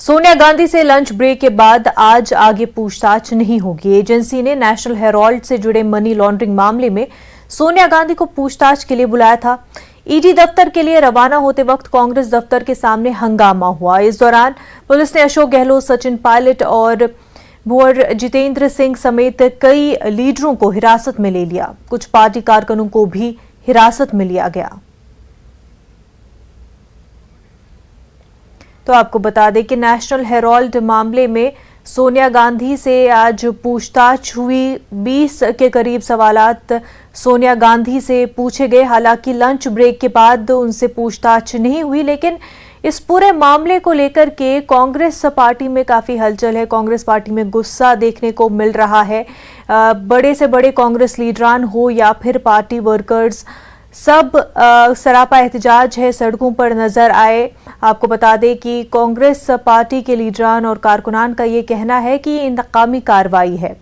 सोनिया गांधी से lunch break के बाद आज आगे पूछताछ नहीं होगी। एजेंसी ने नेशनल हेराल्ड से जुड़े मनी लॉन्ड्रिंग मामले में सोनिया गांधी को पूछताछ के लिए बुलाया था। ईडी दफ्तर के लिए रवाना होते वक्त कांग्रेस दफ्तर के सामने हंगामा हुआ। इस दौरान पुलिस ने अशोक गहलोत, सचिन पायलट और भुवर जितेंद्र सिंह समेत कई लीडरों को हिरासत में ले लिया। कुछ पार्टी कारकुनों को भी हिरासत में लिया गया। तो आपको बता दें कि नेशनल हेराल्ड मामले में सोनिया गांधी से आज पूछताछ हुई। 20 के करीब सवालात सोनिया गांधी से पूछे गए। हालांकि लंच ब्रेक के बाद उनसे पूछताछ नहीं हुई, लेकिन इस पूरे मामले को लेकर के कांग्रेस पार्टी में काफी हलचल है। कांग्रेस पार्टी में गुस्सा देखने को मिल रहा है। बड़े से बड़े कांग्रेस लीडरान हो या फिर पार्टी वर्कर्स, सब सरापा एहतजाज है, सड़कों पर नजर आए। आपको बता दें कि कांग्रेस पार्टी के लीडरान और कारकुनान का ये कहना है कि ये इंतकामी कार्रवाई है।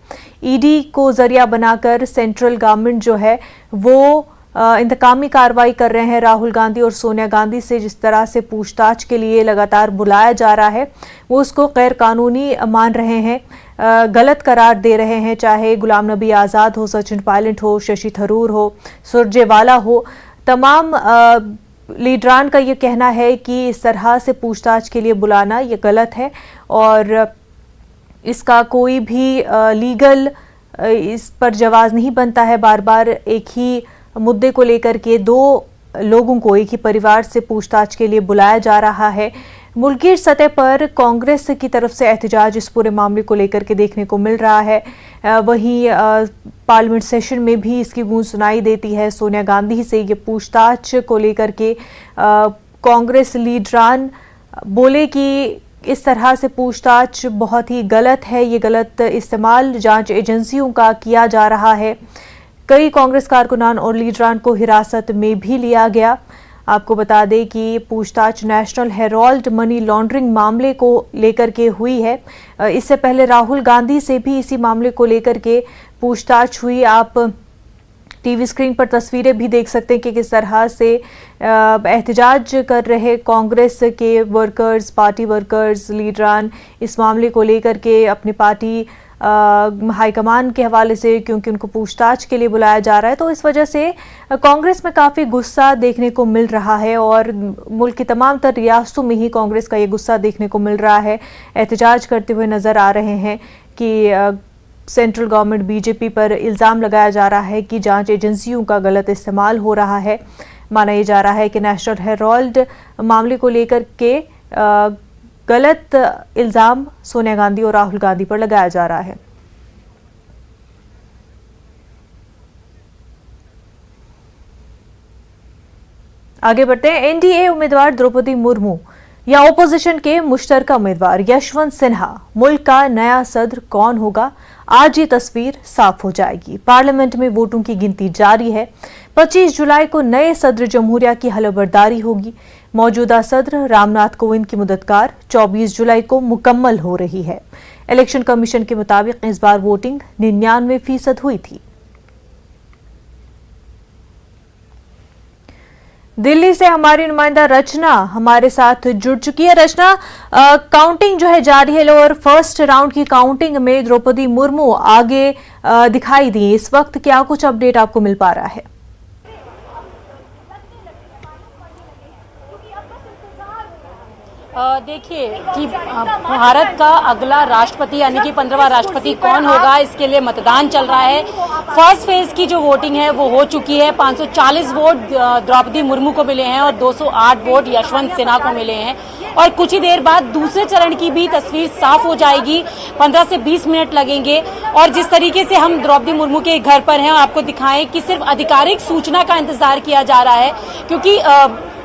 ईडी को जरिया बनाकर सेंट्रल गवर्नमेंट जो है वो इंतकामी कार्रवाई कर रहे हैं। राहुल गांधी और सोनिया गांधी से जिस तरह से पूछताछ के लिए लगातार बुलाया जा रहा है, वो उसको गैर कानूनी मान रहे हैं, गलत करार दे रहे हैं। चाहे गुलाम नबी आज़ाद हो, सचिन पायलट हो, शशि थरूर हो, सुरजेवाला हो, तमाम लीडरान का ये कहना है कि इस तरह से पूछताछ के लिए बुलाना ये गलत है और इसका कोई भी लीगल इस पर जवाब नहीं बनता है। बार बार एक ही मुद्दे को लेकर के दो लोगों को एक ही परिवार से पूछताछ के लिए बुलाया जा रहा है। मुल्की सतह पर कांग्रेस की तरफ से एहतजाज इस पूरे मामले को लेकर के देखने को मिल रहा है। वहीं पार्लियामेंट सेशन में भी इसकी गूंज सुनाई देती है। सोनिया गांधी से ये पूछताछ को लेकर के कांग्रेस लीडरान बोले कि इस तरह से पूछताछ बहुत ही गलत है, ये गलत इस्तेमाल जांच एजेंसियों का किया जा रहा है। कई कांग्रेस कारकुनान और लीडरान को हिरासत में भी लिया गया। आपको बता दें कि पूछताछ नेशनल हेराल्ड मनी लॉन्ड्रिंग मामले को लेकर के हुई है। इससे पहले राहुल गांधी से भी इसी मामले को लेकर के पूछताछ हुई। आप टीवी स्क्रीन पर तस्वीरें भी देख सकते हैं कि किस तरह से एहतजाज कर रहे कांग्रेस के वर्कर्स, पार्टी वर्कर्स, लीडरान इस मामले को लेकर के अपनी पार्टी हाईकमान के हवाले से, क्योंकि उनको पूछताछ के लिए बुलाया जा रहा है, तो इस वजह से कांग्रेस में काफ़ी गुस्सा देखने को मिल रहा है और मुल्क की तमाम तर रियासतों में ही कांग्रेस का ये गुस्सा देखने को मिल रहा है। एहतजाज करते हुए नज़र आ रहे हैं कि सेंट्रल गवर्नमेंट बीजेपी पर इल्ज़ाम लगाया जा रहा है कि जांच एजेंसियों का गलत इस्तेमाल हो रहा है। माना यह जा रहा है कि नेशनल हेराल्ड मामले को लेकर के गलत इल्जाम सोनिया गांधी और राहुल गांधी पर लगाया जा रहा है। आगे बढ़ते हैं। एनडीए उम्मीदवार द्रौपदी मुर्मू या ओपोजिशन के मुश्तरका उम्मीदवार यशवंत सिन्हा, मुल्क का नया सदर कौन होगा, आज ये तस्वीर साफ हो जाएगी। पार्लियामेंट में वोटों की गिनती जारी है। 25 जुलाई को नए सदर जमहूरिया की हलफबर्दारी होगी। मौजूदा सदर रामनाथ कोविंद की मुदतकार 24 जुलाई को मुकम्मल हो रही है। इलेक्शन कमीशन के मुताबिक इस बार वोटिंग 99% हुई थी। दिल्ली से हमारी नुमाइंदा रचना हमारे साथ जुड़ चुकी है। रचना, काउंटिंग जो है जारी है और फर्स्ट राउंड की काउंटिंग में द्रौपदी मुर्मू आगे दिखाई दी। इस वक्त क्या कुछ अपडेट आपको मिल पा रहा है? देखिए कि भारत का अगला राष्ट्रपति यानी कि 15वां राष्ट्रपति कौन होगा, इसके लिए मतदान चल रहा है। फर्स्ट फेज की जो वोटिंग है वो हो चुकी है। 540 वोट द्रौपदी मुर्मू को मिले हैं और 208 वोट यशवंत सिन्हा को मिले हैं और कुछ ही देर बाद दूसरे चरण की भी तस्वीर साफ हो जाएगी। 15 से 20 मिनट लगेंगे और जिस तरीके से हम द्रौपदी मुर्मू के घर पर हैं, आपको दिखाएं कि सिर्फ आधिकारिक सूचना का इंतजार किया जा रहा है, क्योंकि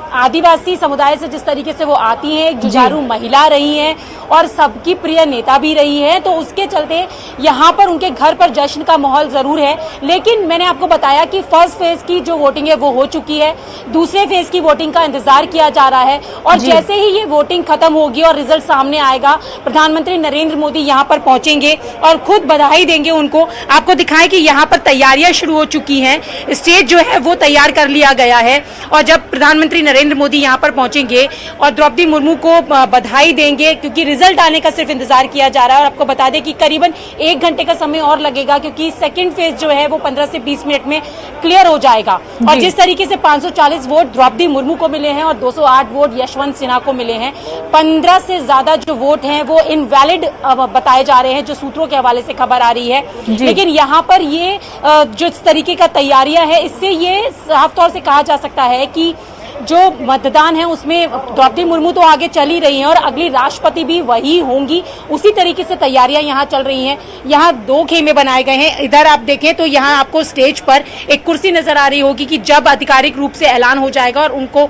आदिवासी समुदाय से जिस तरीके से वो आती हैं, एक जुझारू महिला रही हैं और सबकी प्रिय नेता भी रही हैं, तो उसके चलते यहाँ पर उनके घर पर जश्न का माहौल जरूर है। लेकिन मैंने आपको बताया कि फर्स्ट फेज की जो वोटिंग है वो हो चुकी है। दूसरे फेज की वोटिंग का इंतजार किया जा रहा है और जैसे ही ये वोटिंग खत्म होगी और रिजल्ट सामने आएगा, प्रधानमंत्री नरेंद्र मोदी यहाँ पर पहुंचेंगे और खुद बधाई देंगे उनको। आपको दिखाएं कि यहाँ पर तैयारियां शुरू हो चुकी हैं। स्टेज जो है वो तैयार कर लिया गया है और जब प्रधानमंत्री नरेंद्र मोदी यहाँ पर पहुंचेंगे और द्रौपदी मुर्मू को बधाई देंगे, क्योंकि रिजल्ट आने का सिर्फ इंतजार किया जा रहा है। और आपको बता दें कि करीबन 1 घंटे का समय और लगेगा, क्योंकि सेकंड फेज जो है वो 15 से 20 मिनट में क्लियर हो जाएगा। और जिस तरीके से 540 वोट द्रौपदी मुर्मू को मिले हैं और 208 वोट यशवंत सिन्हा को मिले हैं, 15 से ज्यादा जो वोट हैं वो इनवैलिड बताए जा रहे हैं, जो सूत्रों के हवाले से खबर आ रही है। लेकिन यहाँ पर ये जो इस तरीके का तैयारियां है, इससे ये साफ तौर से कहा जा सकता है कि जो मतदान है उसमें द्रौपदी मुर्मू तो आगे चल ही रही हैं और अगली राष्ट्रपति भी वही होंगी। उसी तरीके से तैयारियां यहाँ चल रही हैं। यहाँ 2 खेमे बनाए गए हैं। इधर आप देखें तो यहाँ आपको स्टेज पर एक कुर्सी नजर आ रही होगी कि जब आधिकारिक रूप से ऐलान हो जाएगा और उनको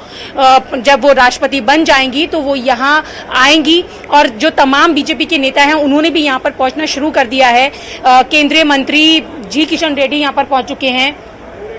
जब वो राष्ट्रपति बन जाएंगी तो वो यहाँ आएंगी। और जो तमाम बीजेपी के नेता हैं उन्होंने भी यहाँ पर पहुंचना शुरू कर दिया है। केंद्रीय मंत्री जी किशन रेड्डी यहाँ पर पहुंच चुके हैं,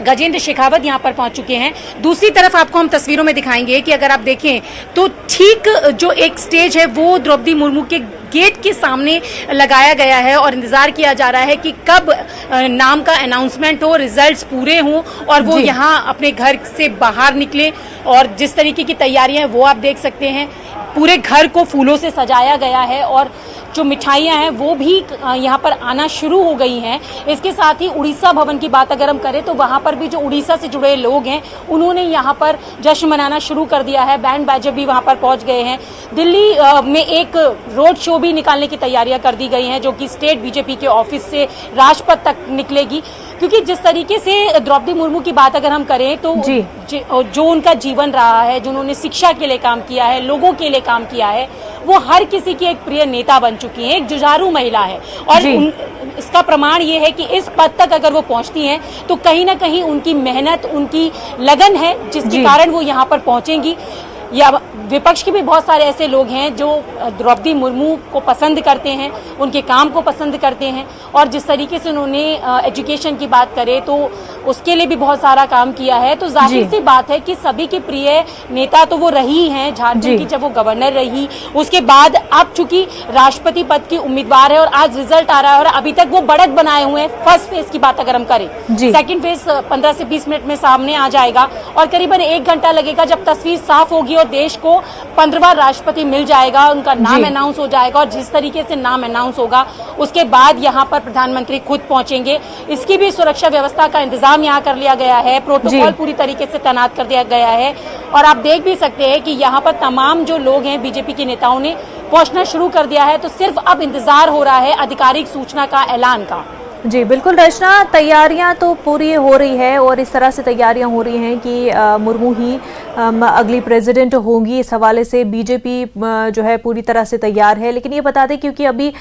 गजेंद्र शेखावत यहाँ पर पहुंच चुके हैं। दूसरी तरफ आपको हम तस्वीरों में दिखाएंगे कि अगर आप देखें तो ठीक जो एक स्टेज है वो द्रौपदी मुर्मू के गेट के सामने लगाया गया है और इंतजार किया जा रहा है कि कब नाम का अनाउंसमेंट हो, रिजल्ट्स पूरे हों और वो यहाँ अपने घर से बाहर निकले। और जिस तरीके की तैयारियां हैं वो आप देख सकते हैं, पूरे घर को फूलों से सजाया गया है और जो मिठाइयां हैं वो भी यहाँ पर आना शुरू हो गई हैं। इसके साथ ही उड़ीसा भवन की बात अगर हम करें तो वहाँ पर भी जो उड़ीसा से जुड़े लोग हैं उन्होंने यहाँ पर जश्न मनाना शुरू कर दिया है। बैंड बाजे भी वहाँ पर पहुँच गए हैं। दिल्ली में एक रोड शो भी निकालने की तैयारियां कर दी गई हैं, जो कि स्टेट बीजेपी के ऑफिस से राजपथ तक निकलेगी। क्योंकि जिस तरीके से द्रौपदी मुर्मू की बात अगर हम करें तो जो उनका जीवन रहा है, जो उन्होंने शिक्षा के लिए काम किया है, लोगों के लिए काम किया है, वो हर किसी की एक प्रिय नेता बन चुकी हैं, एक जुझारू महिला है। और इसका प्रमाण ये है कि इस पद तक अगर वो पहुंचती हैं तो कहीं ना कहीं उनकी मेहनत, उनकी लगन है जिसके कारण वो यहाँ पर पहुंचेंगी। या विपक्ष के भी बहुत सारे ऐसे लोग हैं जो द्रौपदी मुर्मू को पसंद करते हैं, उनके काम को पसंद करते हैं। और जिस तरीके से उन्होंने एजुकेशन की बात करें तो उसके लिए भी बहुत सारा काम किया है। तो जाहिर सी बात है कि सभी की प्रिय नेता तो वो रही हैं। झारखंड की जब वो गवर्नर रही, उसके बाद अब चूंकि राष्ट्रपति पद की उम्मीदवार है और आज रिजल्ट आ रहा है और अभी तक वो बढ़त बनाए हुए हैं। फर्स्ट फेज की बात अगर हम करें, सेकंड फेज 15 से 20 मिनट में सामने आ जाएगा और करीबन 1 घंटा लगेगा जब तस्वीर साफ होगी और देश को 15वां राष्ट्रपति मिल जाएगा, उनका नाम अनाउंस हो जाएगा। और जिस तरीके से नाम अनाउंस होगा उसके बाद यहाँ पर प्रधानमंत्री खुद पहुंचेंगे। इसकी भी सुरक्षा व्यवस्था का इंतजाम यहाँ कर लिया गया है, प्रोटोकॉल पूरी तरीके से तैनात कर दिया गया है। और आप देख भी सकते हैं कि यहाँ पर तमाम जो लोग हैं बीजेपी के नेताओं ने पहुंचना शुरू कर दिया है। तो सिर्फ अब इंतजार हो रहा है आधिकारिक सूचना का, ऐलान का। जी बिल्कुल रचना, तैयारियां तो पूरी हो रही है और इस तरह से तैयारियां हो रही हैं कि मुर्मू ही अगली प्रेसिडेंट होंगी। इस हवाले से बीजेपी जो है पूरी तरह से तैयार है। लेकिन ये बता दें क्योंकि अभी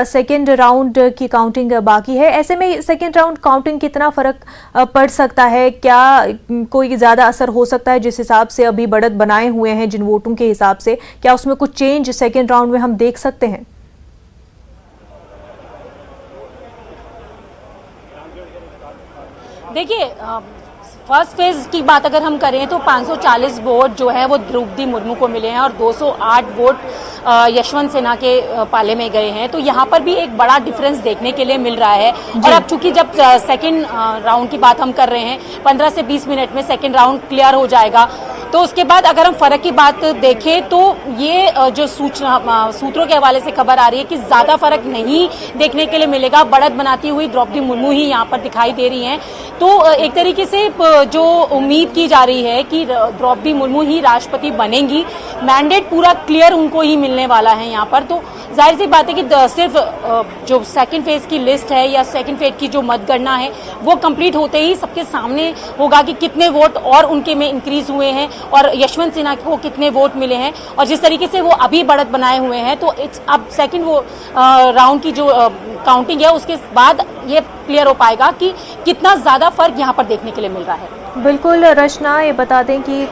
सेकेंड राउंड की काउंटिंग बाकी है, ऐसे में सेकेंड राउंड काउंटिंग कितना फर्क पड़ सकता है? क्या कोई ज्यादा असर हो सकता है जिस हिसाब से अभी बढ़त बनाए हुए हैं जिन वोटों के हिसाब से? क्या उसमें कुछ चेंज सेकेंड राउंड में हम देख सकते हैं? देखिए, फर्स्ट फेज की बात अगर हम करें तो 540 वोट जो है वो द्रौपदी मुर्मू को मिले हैं और 208 वोट यशवंत सिन्हा के पाले में गए हैं। तो यहाँ पर भी एक बड़ा डिफरेंस देखने के लिए मिल रहा है। और अब चूंकि जब सेकंड राउंड की बात हम कर रहे हैं, 15 से 20 मिनट में सेकंड राउंड क्लियर हो जाएगा। तो उसके बाद अगर हम फर्क की बात देखें तो ये जो सूत्रों के हवाले से खबर आ रही है कि ज्यादा फर्क नहीं देखने के लिए मिलेगा। बढ़त बनाती हुई द्रौपदी मुर्मू ही यहाँ पर दिखाई दे रही हैं। तो एक तरीके से जो उम्मीद की जा रही है कि द्रौपदी मुर्मू ही राष्ट्रपति बनेंगी, मैंडेट पूरा क्लियर उनको ही मिलने वाला है यहाँ पर। तो जाहिर सी बात है कि सिर्फ जो सेकंड फेज की लिस्ट है या सेकंड फेज की जो मतगणना है वो कंप्लीट होते ही सबके सामने होगा कि कितने वोट और उनके में इंक्रीज हुए हैं और यशवंत सिन्हा को कितने वोट मिले हैं। और जिस तरीके से वो अभी बढ़त बनाए हुए हैं तो अब सेकंड राउंड की जो काउंटिंग है उसके बाद ये क्लियर हो पाएगा कि कितना ज्यादा फर्क यहाँ पर देखने के लिए मिल रहा है। बिल्कुल रचना, ये बता दें कि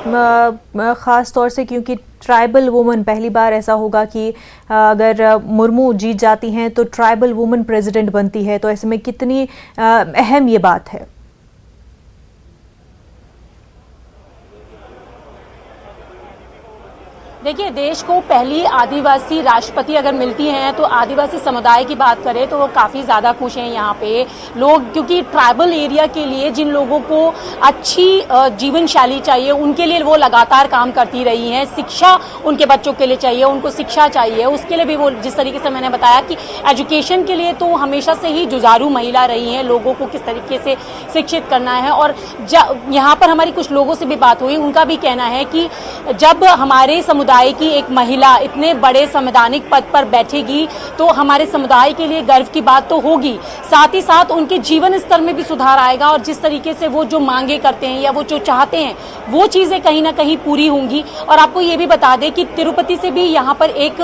खास तौर से क्योंकि ट्राइबल वुमन, पहली बार ऐसा होगा कि अगर मुर्मू जीत जाती हैं तो ट्राइबल वुमन प्रेसिडेंट बनती है, तो ऐसे में कितनी अहम ये बात है? देखिए, देश को पहली आदिवासी राष्ट्रपति अगर मिलती हैं तो आदिवासी समुदाय की बात करें तो वो काफ़ी ज़्यादा खुश हैं यहाँ पे लोग, क्योंकि ट्राइबल एरिया के लिए जिन लोगों को अच्छी जीवन शैली चाहिए उनके लिए वो लगातार काम करती रही हैं। शिक्षा उनके बच्चों के लिए चाहिए, उनको शिक्षा चाहिए, उसके लिए भी वो जिस तरीके से मैंने बताया कि एजुकेशन के लिए तो हमेशा से ही जुझारू महिला रही हैं, लोगों को किस तरीके से शिक्षित करना है। और यहाँ पर हमारी कुछ लोगों से भी बात हुई, उनका भी कहना है कि जब हमारे समुदाय की एक महिला इतने बड़े संवैधानिक पद पर बैठेगी तो हमारे समुदाय के लिए गर्व की बात तो होगी, साथ ही साथ उनके जीवन स्तर में भी सुधार आएगा और जिस तरीके से वो जो मांगे करते हैं या वो जो चाहते हैं वो चीजें कहीं ना कहीं पूरी होंगी। और आपको ये भी बता दें कि तिरुपति से भी यहाँ पर एक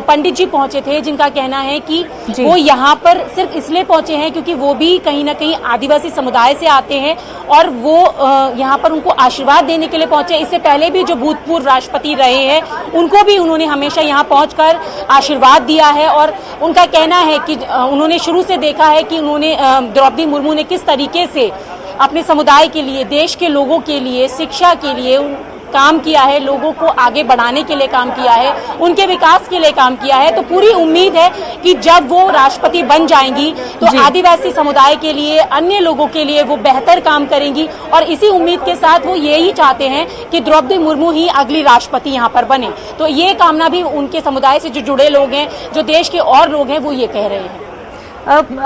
पंडित जी पहुंचे थे, जिनका कहना है कि वो यहाँ पर सिर्फ इसलिए पहुंचे हैं क्योंकि वो भी कहीं ना कहीं आदिवासी समुदाय से आते हैं और वो यहाँ पर उनको आशीर्वाद देने के लिए पहुंचे। इससे पहले भी जो भूतपूर्व राष्ट्रपति रहे हैं उनको भी उन्होंने हमेशा यहाँ पहुंचकर आशीर्वाद दिया है। और उनका कहना है कि उन्होंने शुरू से देखा है कि उन्होंने द्रौपदी मुर्मू ने किस तरीके से अपने समुदाय के लिए, देश के लोगों के लिए, शिक्षा के लिए काम किया है, लोगों को आगे बढ़ाने के लिए काम किया है, उनके विकास के लिए काम किया है। तो पूरी उम्मीद है कि जब वो राष्ट्रपति बन जाएंगी तो आदिवासी समुदाय के लिए, अन्य लोगों के लिए वो बेहतर काम करेंगी। और इसी उम्मीद के साथ वो यही चाहते हैं कि द्रौपदी मुर्मू ही अगली राष्ट्रपति यहाँ पर बने। तो ये कामना भी उनके समुदाय से जो जुड़े लोग हैं, जो देश के और लोग हैं, वो ये कह रहे हैं।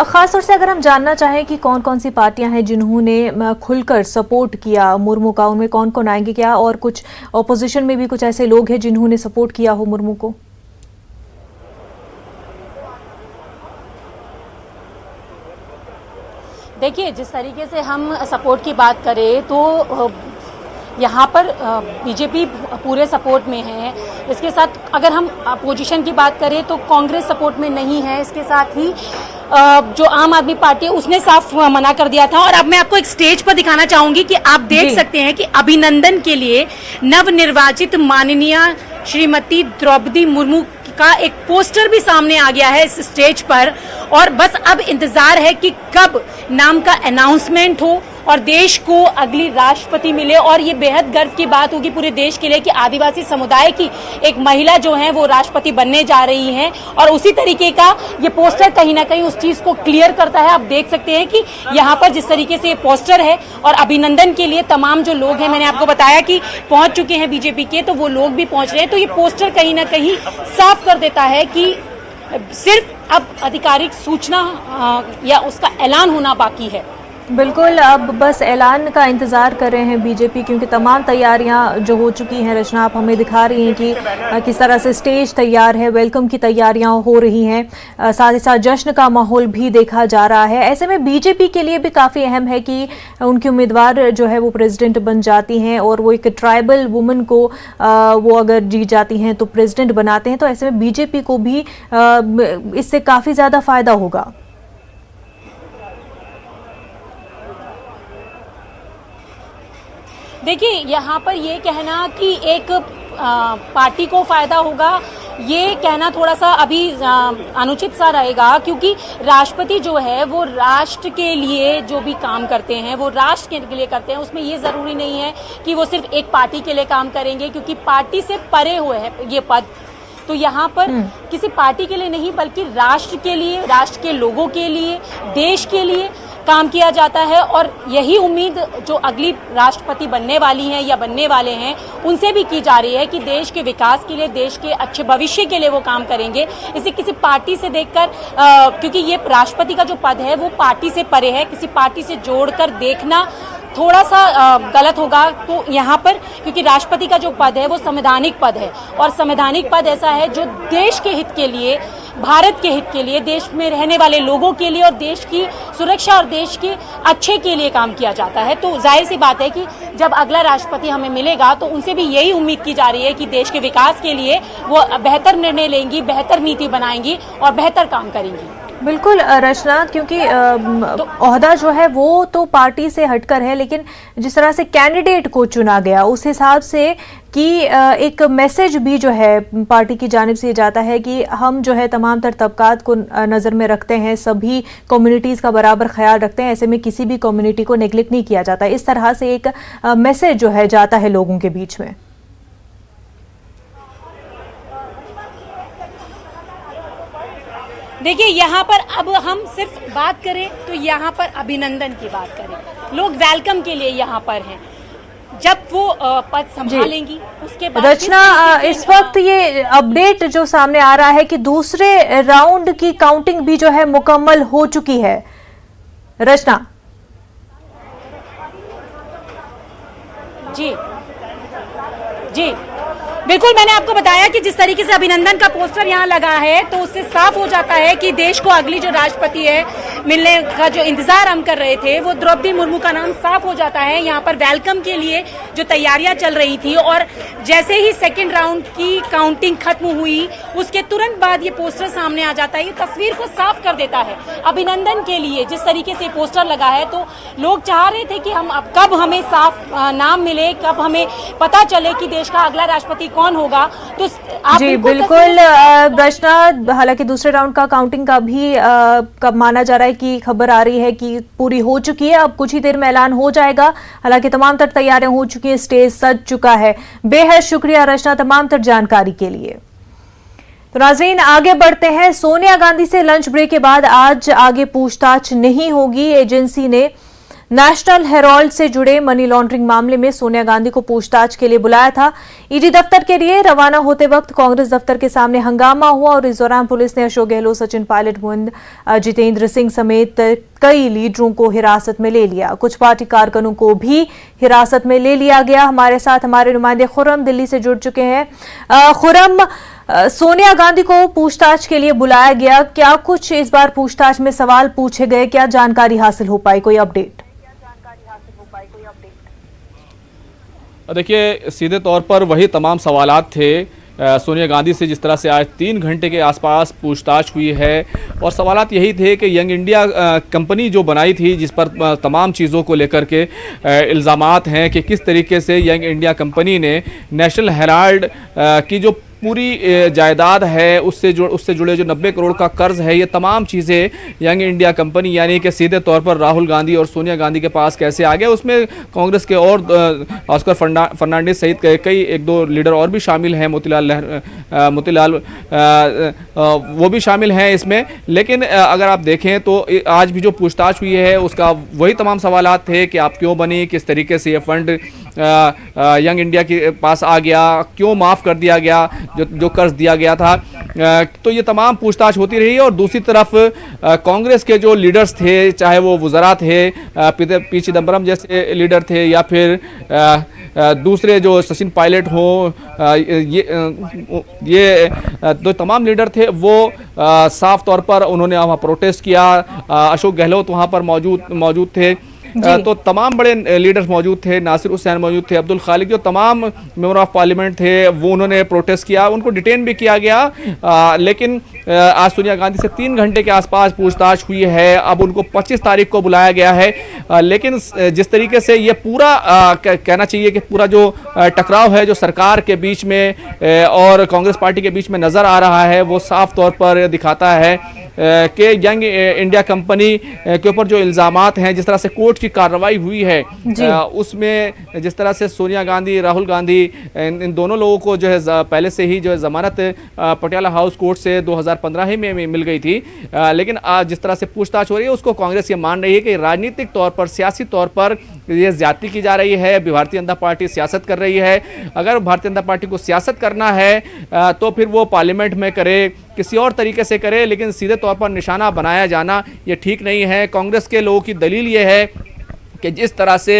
खास तौर से अगर हम जानना चाहें कि कौन कौन सी पार्टियां हैं जिन्होंने खुलकर सपोर्ट किया मुर्मू का, उनमें कौन कौन आएंगे क्या, और कुछ ऑपोजिशन में भी कुछ ऐसे लोग हैं जिन्होंने सपोर्ट किया हो मुर्मू को? देखिए, जिस तरीके से हम सपोर्ट की बात करें तो यहाँ पर बीजेपी पूरे सपोर्ट में है। इसके साथ अगर हम अपोजिशन की बात करें तो कांग्रेस सपोर्ट में नहीं है। इसके साथ ही जो आम आदमी पार्टी है उसने साफ मना कर दिया था। और अब मैं आपको एक स्टेज पर दिखाना चाहूंगी कि आप देख सकते हैं कि अभिनंदन के लिए नवनिर्वाचित माननीय श्रीमती द्रौपदी मुर्मू का एक पोस्टर भी सामने आ गया है इस स्टेज पर। और बस अब इंतजार है कि कब नाम का अनाउंसमेंट हो और देश को अगली राष्ट्रपति मिले। और ये बेहद गर्व की बात होगी पूरे देश के लिए कि आदिवासी समुदाय की एक महिला जो है वो राष्ट्रपति बनने जा रही हैं। और उसी तरीके का ये पोस्टर कहीं ना कहीं उस चीज को क्लियर करता है। आप देख सकते हैं कि यहाँ पर जिस तरीके से ये पोस्टर है और अभिनंदन के लिए तमाम जो लोग हैं, मैंने आपको बताया कि पहुंच चुके हैं बीजेपी के, तो वो लोग भी पहुंच रहे हैं। तो ये पोस्टर कहीं ना कहीं साफ कर देता है कि सिर्फ अब आधिकारिक सूचना या उसका ऐलान होना बाकी है। बिल्कुल, अब बस ऐलान का इंतज़ार कर रहे हैं बीजेपी, क्योंकि तमाम तैयारियां जो हो चुकी हैं, रचना आप हमें दिखा रही हैं कि किस तरह से स्टेज तैयार है, वेलकम की तैयारियां हो रही हैं, साथ ही साथ जश्न का माहौल भी देखा जा रहा है। ऐसे में बीजेपी के लिए भी काफ़ी अहम है कि उनकी उम्मीदवार जो है वो प्रेसिडेंट बन जाती हैं और वो एक ट्राइबल वुमन को वो अगर जीत जाती हैं तो प्रेसिडेंट बनाते हैं। तो ऐसे में बीजेपी को भी इससे काफ़ी ज़्यादा फायदा होगा। देखिए, यहाँ पर ये कहना कि एक पार्टी को फायदा होगा, ये कहना थोड़ा सा अभी अनुचित सा रहेगा, क्योंकि राष्ट्रपति जो है वो राष्ट्र के लिए जो भी काम करते हैं वो राष्ट्र के लिए करते हैं। उसमें ये जरूरी नहीं है कि वो सिर्फ एक पार्टी के लिए काम करेंगे, क्योंकि पार्टी से परे हुए है ये पद। तो यहाँ पर किसी पार्टी के लिए नहीं बल्कि राष्ट्र के लिए, राष्ट्र के लोगों के लिए, देश के लिए काम किया जाता है। और यही उम्मीद जो अगली राष्ट्रपति बनने वाली हैं या बनने वाले हैं उनसे भी की जा रही है कि देश के विकास के लिए, देश के अच्छे भविष्य के लिए वो काम करेंगे। इसे किसी पार्टी से देखकर क्योंकि ये राष्ट्रपति का जो पद है वो पार्टी से परे है, किसी पार्टी से जोड़कर देखना थोड़ा सा गलत होगा। तो यहाँ पर क्योंकि राष्ट्रपति का जो पद है वो संवैधानिक पद है और संवैधानिक पद ऐसा है जो देश के हित के लिए, भारत के हित के लिए, देश में रहने वाले लोगों के लिए और देश की सुरक्षा और देश के अच्छे के लिए काम किया जाता है। तो जाहिर सी बात है कि जब अगला राष्ट्रपति हमें मिलेगा तो उनसे भी यही उम्मीद की जा रही है कि देश के विकास के लिए वो बेहतर निर्णय लेंगी, बेहतर नीति बनाएंगी और बेहतर काम करेंगी। बिल्कुल रचना, क्योंकि ओहदा जो है वो तो पार्टी से हटकर है, लेकिन जिस तरह से कैंडिडेट को चुना गया उस हिसाब से कि एक मैसेज भी जो है पार्टी की जानिब से जाता है कि हम जो है तमाम तर तबकात को नज़र में रखते हैं, सभी कम्युनिटीज़ का बराबर ख्याल रखते हैं, ऐसे में किसी भी कम्युनिटी को नेग्लेक्ट नहीं किया जाता। इस तरह से एक मैसेज जो है जाता है लोगों के बीच में। देखिए, यहाँ पर अब हम सिर्फ बात करें तो यहाँ पर अभिनंदन की बात करें, लोग वेलकम के लिए यहाँ पर हैं। जब वो पद संभालेंगी उसके बाद रचना, इस वक्त ये अपडेट जो सामने आ रहा है कि दूसरे राउंड की काउंटिंग भी जो है मुकम्मल हो चुकी है। रचना जी जी बिल्कुल, मैंने आपको बताया कि जिस तरीके से अभिनंदन का पोस्टर यहाँ लगा है तो उससे साफ हो जाता है कि देश को अगली जो राष्ट्रपति है मिलने का जो इंतजार हम कर रहे थे वो द्रौपदी मुर्मू का नाम साफ हो जाता है। यहाँ पर वेलकम के लिए जो तैयारियां चल रही थी और जैसे ही सेकेंड राउंड की काउंटिंग खत्म हुई उसके तुरंत बाद ये पोस्टर सामने आ जाता है। ये तस्वीर को साफ कर देता है। अभिनंदन के लिए जिस तरीके से पोस्टर लगा है तो लोग चाह रहे थे कि हम अब कब हमें साफ नाम मिले, कब हमें पता चले कि देश का अगला राष्ट्रपति कौन होगा। तो आप जी बिल्कुल रचना, हालांकि दूसरे राउंड का काउंटिंग का भी कब माना जा रहा है कि खबर आ रही है कि पूरी हो चुकी है, अब कुछ ही देर में ऐलान हो जाएगा। हालांकि तमाम तर तैयारियां हो चुकी हैं, स्टेज सज चुका है। बेहद शुक्रिया रचना तमाम तर जानकारी के लिए। तो नाज़रीन, आगे बढ़ते हैं। सोनिया गांधी से लंच ब्रेक के बाद आज आगे पूछताछ नहीं होगी। एजेंसी ने नेशनल हेराल्ड से जुड़े मनी लॉन्ड्रिंग मामले में सोनिया गांधी को पूछताछ के लिए बुलाया था। ईडी दफ्तर के लिए रवाना होते वक्त कांग्रेस दफ्तर के सामने हंगामा हुआ और इस दौरान पुलिस ने अशोक गहलोत, सचिन पायलट, मुहिंद जितेंद्र सिंह समेत कई लीडरों को हिरासत में ले लिया। कुछ पार्टी कारकुनों को भी हिरासत में ले लिया गया। हमारे साथ हमारे नुमाइंदे खुर्रम दिल्ली से जुड़ चुके हैं। खुर्रम, सोनिया गांधी को पूछताछ के लिए बुलाया गया, क्या कुछ इस बार पूछताछ में सवाल पूछे गए, क्या जानकारी हासिल हो पाई, कोई अपडेट? देखिए, सीधे तौर पर वही तमाम सवालात थे सोनिया गांधी से जिस तरह से आज 3 घंटे के आसपास पूछताछ हुई है। और सवालात यही थे कि यंग इंडिया कंपनी जो बनाई थी, जिस पर तमाम चीज़ों को लेकर के इल्ज़ामात हैं कि किस तरीके से यंग इंडिया कंपनी ने नेशनल हेराल्ड की जो पूरी जायदाद है उससे जुड़े जो 90 करोड़ का कर्ज है, ये तमाम चीज़ें यंग इंडिया कंपनी यानी कि सीधे तौर पर राहुल गांधी और सोनिया गांधी के पास कैसे आ गया। उसमें कांग्रेस के और ऑस्कर फर्नांडिस सहित कई 1-2 लीडर और भी शामिल हैं, मोतीलाल वो भी शामिल हैं इसमें। लेकिन अगर आप देखें तो आज भी जो पूछताछ हुई है उसका वही तमाम सवालात थे कि आप क्यों बनी, किस तरीके से ये फंड यंग इंडिया के पास आ गया, क्यों माफ़ कर दिया गया जो कर्ज दिया गया था। तो ये तमाम पूछताछ होती रही। और दूसरी तरफ कांग्रेस के जो लीडर्स थे, चाहे वो वज़रा थे, पी चिदम्बरम जैसे लीडर थे, या फिर दूसरे जो सचिन पायलट हों, ये जो तमाम लीडर थे वो साफ तौर पर उन्होंने वहाँ प्रोटेस्ट किया। अशोक गहलोत वहाँ पर मौजूद थे। तो तमाम बड़े लीडर्स मौजूद थे, नासिर हुसैन मौजूद थे, अब्दुल खालिक, जो तमाम मेंबर ऑफ पार्लियामेंट थे वो उन्होंने प्रोटेस्ट किया, उनको डिटेन भी किया गया। लेकिन आज सोनिया गांधी से 3 घंटे के आसपास पूछताछ हुई है। अब उनको 25 तारीख को बुलाया गया है। लेकिन जिस तरीके से ये पूरा कहना चाहिए कि पूरा जो टकराव है जो सरकार के बीच में और कांग्रेस पार्टी के बीच में नज़र आ रहा है, वो साफ तौर पर दिखाता है कि यंग इंडिया कंपनी के ऊपर जो इल्ज़ामात हैं, जिस तरह से कोर्ट की कार्रवाई हुई है उसमें जिस तरह से सोनिया गांधी, राहुल गांधी, इन दोनों लोगों को जो है पहले से ही जो है ज़मानत पटियाला हाउस कोर्ट से 2015 में मिल गई थी। लेकिन आज जिस तरह से पूछताछ हो रही है उसको कांग्रेस ये मान रही है कि राजनीतिक तौर पर, सियासी तौर पर ये ज्यादती की जा रही है। भारतीय जनता पार्टी सियासत कर रही है। अगर भारतीय जनता पार्टी को सियासत करना है तो फिर वो पार्लियामेंट में करे, किसी और तरीके से करे, लेकिन सीधे तौर पर निशाना बनाया जाना ये ठीक नहीं है। कांग्रेस के लोगों की दलील ये है कि जिस तरह से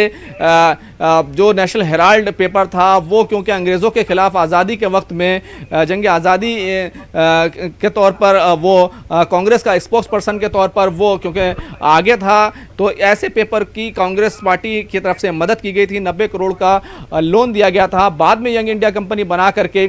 जो नेशनल हेराल्ड पेपर था वो क्योंकि अंग्रेज़ों के ख़िलाफ़ आज़ादी के वक्त में जंग आज़ादी के तौर पर वो कांग्रेस का स्पोक्स पर्सन के तौर पर वो क्योंकि आगे था, तो ऐसे पेपर की कांग्रेस पार्टी की तरफ से मदद की गई थी। 90 करोड़ का लोन दिया गया था। बाद में यंग इंडिया कंपनी बना करके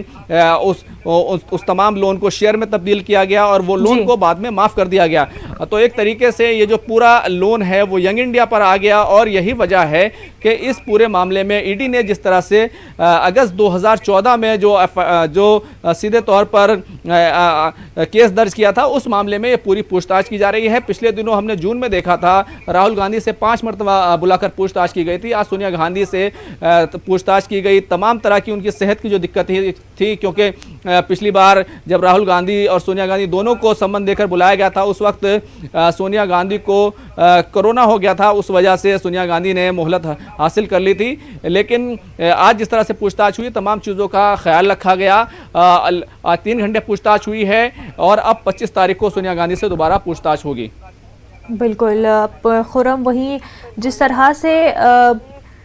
उस तमाम लोन को शेयर में तब्दील किया गया और वो लोन को बाद में माफ़ कर दिया गया। तो एक तरीके से ये जो पूरा लोन है वो यंग इंडिया पर आ गया और यही वजह है कि इस पूरे मामले में ईडी ने जिस तरह से अगस्त 2014 में जो सीधे तौर पर केस दर्ज किया था, उस मामले में ये पूरी पूछताछ की जा रही है। पिछले दिनों हमने जून में देखा था राहुल गांधी से 5 मरतबा बुलाकर पूछताछ की गई थी। आज सोनिया गांधी से पूछताछ की गई। तमाम तरह की उनकी सेहत की जो दिक्कत थी क्योंकि पिछली बार जब राहुल गांधी और सोनिया गांधी दोनों को सम्मन देकर बुलाया गया था, उस वक्त सोनिया गांधी को कोरोना हो गया था। उस वजह से सोनिया गांधी ने मोहलत हासिल कर ली थी। लेकिन आज जिस तरह से पूछताछ हुई, तमाम चीज़ों का ख्याल रखा गया। 3 घंटे पूछताछ हुई है और अब 25 तारीख को सोनिया गांधी से दोबारा पूछताछ होगी। बिल्कुल खुर्रम, वहीं जिस तरह से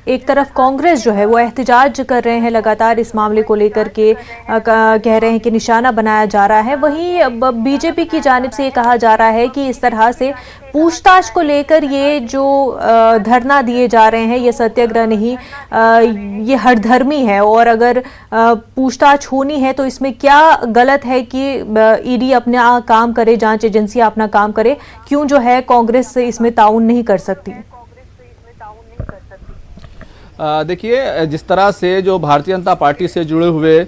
एक तरफ कांग्रेस जो है वो एहतजाज कर रहे हैं लगातार इस मामले को लेकर के, कह रहे हैं कि निशाना बनाया जा रहा है, वहीं बीजेपी की जानिब से ये कहा जा रहा है कि इस तरह से पूछताछ को लेकर ये जो धरना दिए जा रहे हैं, ये सत्याग्रह नहीं, ये हठधर्मी है। और अगर पूछताछ होनी है तो इसमें क्या गलत है कि ईडी अपना काम करे, जांच एजेंसियां अपना काम करे, क्यों जो है कांग्रेस इसमें ताउन नहीं कर सकती? देखिए, जिस तरह से जो भारतीय जनता पार्टी से जुड़े हुए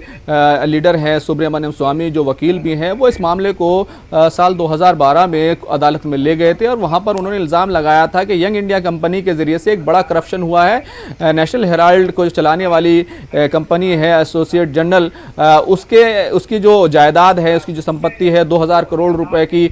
लीडर हैं सुब्रमण्यम स्वामी, जो वकील भी हैं, वो इस मामले को साल 2012 में अदालत में ले गए थे और वहाँ पर उन्होंने इल्ज़ाम लगाया था कि यंग इंडिया कंपनी के ज़रिए से एक बड़ा करप्शन हुआ है। नेशनल हेराल्ड को चलाने वाली कंपनी है एसोसिएट जर्नल, उसकी जो जायदाद है, उसकी जो संपत्ति है, 2000 करोड़ रुपए की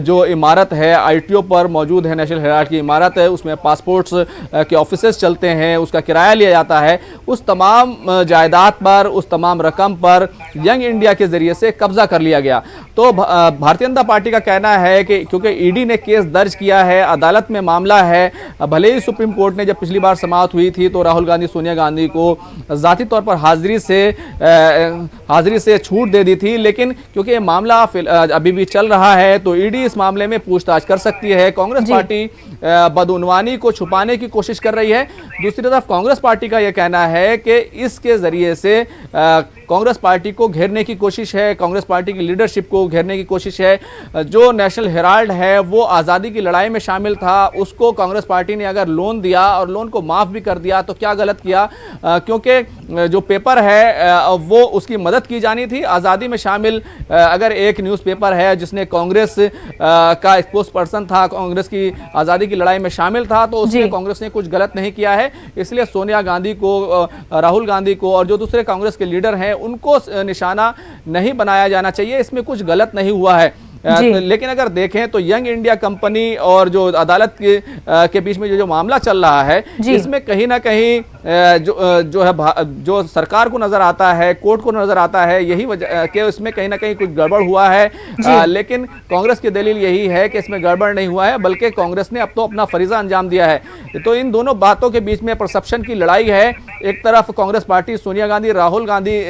जो इमारत है ITO पर मौजूद है, नेशनल हेराल्ड की इमारत है, उसमें पासपोर्ट्स के ऑफिसेस चलते हैं, उसका किराया लिया जाता है। उस तमाम जायदाद पर, उस तमाम रकम पर यंग इंडिया के जरिए से कब्जा कर लिया गया। तो भारतीय जनता पार्टी का कहना है कि क्योंकि ईडी ने केस दर्ज किया है, अदालत में मामला है, भले ही सुप्रीम कोर्ट ने जब पिछली बार समाअत हुई थी तो राहुल गांधी सोनिया गांधी को जाती तौर पर हाजिरी से छूट दे दी थी, लेकिन क्योंकि ये मामला अभी भी चल रहा है तो ईडी इस मामले में पूछताछ कर सकती है। कांग्रेस पार्टी बदउनवानी को छुपाने की कोशिश कर रही है। दूसरी तरफ कांग्रेस पार्टी का यह कहना है कि इसके जरिए से कांग्रेस पार्टी को घेरने की कोशिश है, कांग्रेस पार्टी की लीडरशिप को घेरने की कोशिश है। जो नेशनल हेराल्ड है वो आज़ादी की लड़ाई में शामिल था, उसको कांग्रेस पार्टी ने अगर लोन दिया और लोन को माफ़ भी कर दिया तो क्या गलत किया, क्योंकि जो पेपर है वो उसकी मदद की जानी थी। आज़ादी में शामिल अगर एक न्यूज़पेपर है जिसने कांग्रेस का स्पोक्स पर्सन था, कांग्रेस की आज़ादी की लड़ाई में शामिल था, तो उसमें कांग्रेस ने कुछ गलत नहीं किया है। इसलिए सोनिया गांधी को, राहुल गांधी को और जो दूसरे कांग्रेस के लीडर हैं उनको निशाना नहीं बनाया जाना चाहिए। इसमें कुछ गलत नहीं हुआ है। लेकिन अगर देखें तो यंग इंडिया कंपनी और जो अदालत के बीच में जो मामला चल रहा है, इसमें कहीं ना कहीं जो सरकार को नजर आता है, कोर्ट को नजर आता है, यही वजह कि इसमें कहीं ना कहीं कुछ गड़बड़ हुआ है। लेकिन कांग्रेस की दलील यही है कि इसमें गड़बड़ नहीं हुआ है, बल्कि कांग्रेस ने अब तो अपना फरीजा अंजाम दिया है। तो इन दोनों बातों के बीच में परसेप्शन की लड़ाई है। एक तरफ कांग्रेस पार्टी सोनिया गांधी, राहुल गांधी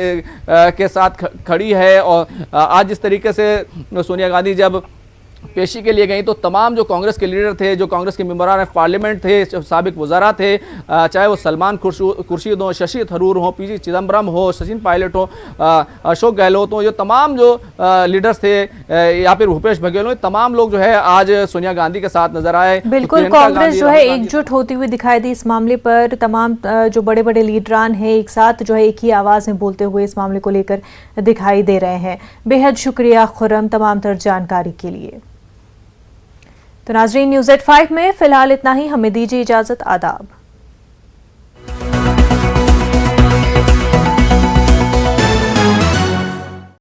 के साथ खड़ी है और आज जिस तरीके से सोनिया गांधी जब पेशी के लिए गई तो तमाम जो कांग्रेस के लीडर थे, जो कांग्रेस के मेंबरान पार्लियामेंट थे, साबिक वज़ारा थे, चाहे वो सलमान खुर्शीद हो, शशि थरूर हो, पी चिदम्बरम हो, सचिन पायलट हो, अशोक गहलोत हो, जो तमाम जो लीडर्स थे, या फिर भूपेश बघेल हो, तमाम लोग जो है आज सोनिया गांधी के साथ नजर आए। बिल्कुल, कांग्रेस जो है एकजुट होती हुई दिखाई दी इस मामले पर। तमाम जो बड़े बड़े लीडरान हैं एक साथ जो है एक ही आवाज़ में बोलते हुए इस मामले को लेकर दिखाई दे रहे हैं। बेहद शुक्रिया खुर्रम तमाम तर जानकारी के लिए। तो नाज़रीन, न्यूज़ 8 5 में फिलहाल इतना ही। हमें दीजिए इजाज़त। आदाब।